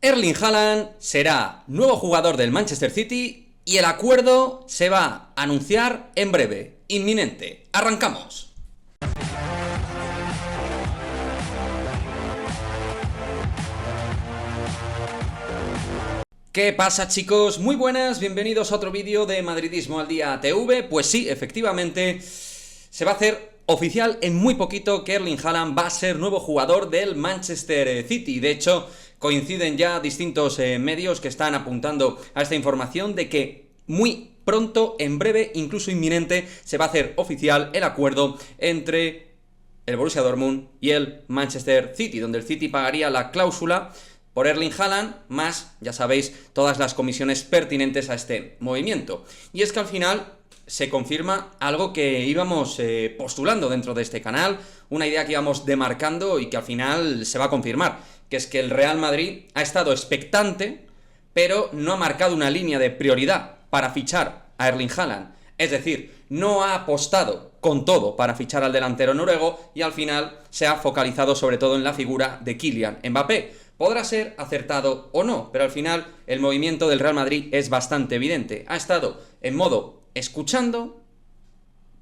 Erling Haaland será nuevo jugador del Manchester City y el acuerdo se va a anunciar en breve, inminente. ¡Arrancamos! ¿Qué pasa, chicos? Muy buenas, bienvenidos a otro vídeo de Madridismo al Día TV. Pues sí, efectivamente, se va a hacer oficial en muy poquito que Erling Haaland va a ser nuevo jugador del Manchester City. De hecho, coinciden ya distintos medios que están apuntando a esta información de que muy pronto, en breve, incluso inminente, se va a hacer oficial el acuerdo entre el Borussia Dortmund y el Manchester City, donde el City pagaría la cláusula por Erling Haaland, más, ya sabéis, todas las comisiones pertinentes a este movimiento. Y es que al final se confirma algo que íbamos postulando dentro de este canal, una idea que íbamos demarcando y que al final se va a confirmar, que es que el Real Madrid ha estado expectante, pero no ha marcado una línea de prioridad para fichar a Erling Haaland. Es decir, no ha apostado con todo para fichar al delantero noruego y al final se ha focalizado sobre todo en la figura de Kylian Mbappé. Podrá ser acertado o no, pero al final el movimiento del Real Madrid es bastante evidente. Ha estado en modo escuchando,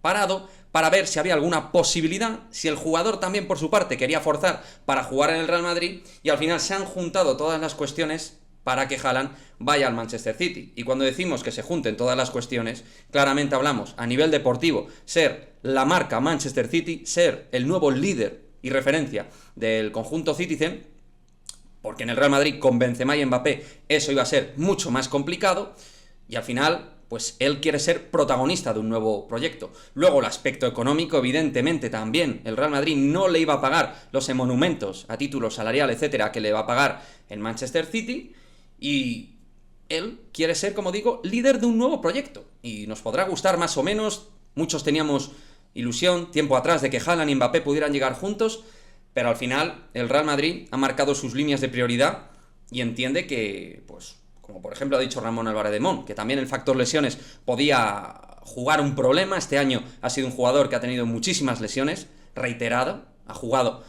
parado, para ver si había alguna posibilidad, si el jugador también por su parte quería forzar para jugar en el Real Madrid, y al final se han juntado todas las cuestiones para que Haaland vaya al Manchester City. Y cuando decimos que se junten todas las cuestiones, claramente hablamos a nivel deportivo, ser la marca Manchester City, ser el nuevo líder y referencia del conjunto Citizen, porque en el Real Madrid con Benzema y Mbappé eso iba a ser mucho más complicado, y al final pues él quiere ser protagonista de un nuevo proyecto. Luego el aspecto económico, evidentemente también, el Real Madrid no le iba a pagar los emolumentos a título salarial, etcétera, que le va a pagar el Manchester City, y él quiere ser, como digo, líder de un nuevo proyecto. Y nos podrá gustar más o menos, muchos teníamos ilusión tiempo atrás de que Haaland y Mbappé pudieran llegar juntos, pero al final el Real Madrid ha marcado sus líneas de prioridad y entiende que, pues, como por ejemplo ha dicho Ramón Álvarez de Mon, que también el factor lesiones podía jugar un problema. Este año ha sido un jugador que ha tenido muchísimas lesiones, reiterado, ha jugado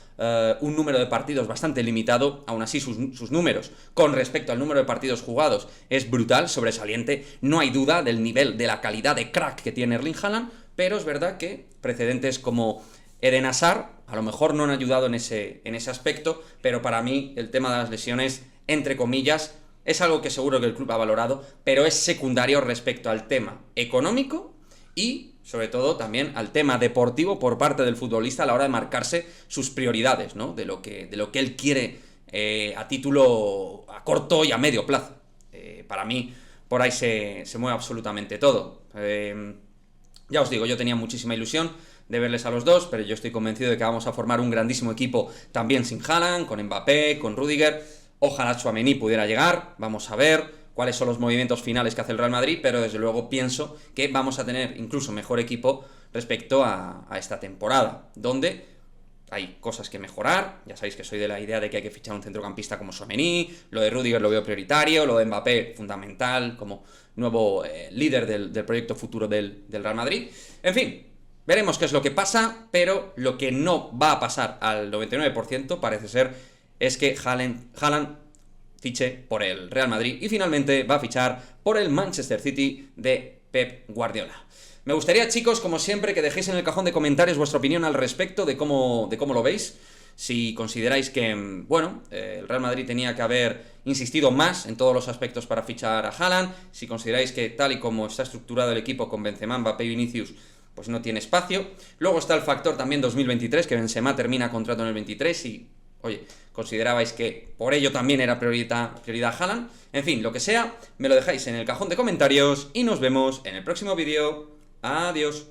un número de partidos bastante limitado, aún así sus números con respecto al número de partidos jugados es brutal, sobresaliente, no hay duda del nivel, de la calidad de crack que tiene Erling Haaland, pero es verdad que precedentes como Eden Hazard a lo mejor no han ayudado en ese aspecto, pero para mí el tema de las lesiones, entre comillas, es algo que seguro que el club ha valorado, pero es secundario respecto al tema económico y, sobre todo, también al tema deportivo por parte del futbolista a la hora de marcarse sus prioridades, ¿no? De lo que él quiere a título a corto y a medio plazo. Para mí, por ahí se mueve absolutamente todo. Ya os digo, yo tenía muchísima ilusión de verles a los dos, pero yo estoy convencido de que vamos a formar un grandísimo equipo también sin Haaland, con Mbappé, con Rudiger. Ojalá Tchouaméni pudiera llegar, vamos a ver cuáles son los movimientos finales que hace el Real Madrid, pero desde luego pienso que vamos a tener incluso mejor equipo respecto a esta temporada, donde hay cosas que mejorar. Ya sabéis que soy de la idea de que hay que fichar un centrocampista como Tchouaméni, lo de Rudiger lo veo prioritario, lo de Mbappé fundamental como nuevo líder del proyecto futuro del Real Madrid. En fin, veremos qué es lo que pasa, pero lo que no va a pasar al 99% parece ser es que Haaland fiche por el Real Madrid y finalmente va a fichar por el Manchester City de Pep Guardiola. Me gustaría, chicos, como siempre, que dejéis en el cajón de comentarios vuestra opinión al respecto de cómo lo veis. Si consideráis que, bueno, el Real Madrid tenía que haber insistido más en todos los aspectos para fichar a Haaland, si consideráis que tal y como está estructurado el equipo con Benzema, Mbappé y Vinicius, pues no tiene espacio. Luego está el factor también 2023, que Benzema termina contrato en el 23 y, oye, considerabais que por ello también era prioridad Haaland. En fin, lo que sea, me lo dejáis en el cajón de comentarios y nos vemos en el próximo vídeo. Adiós.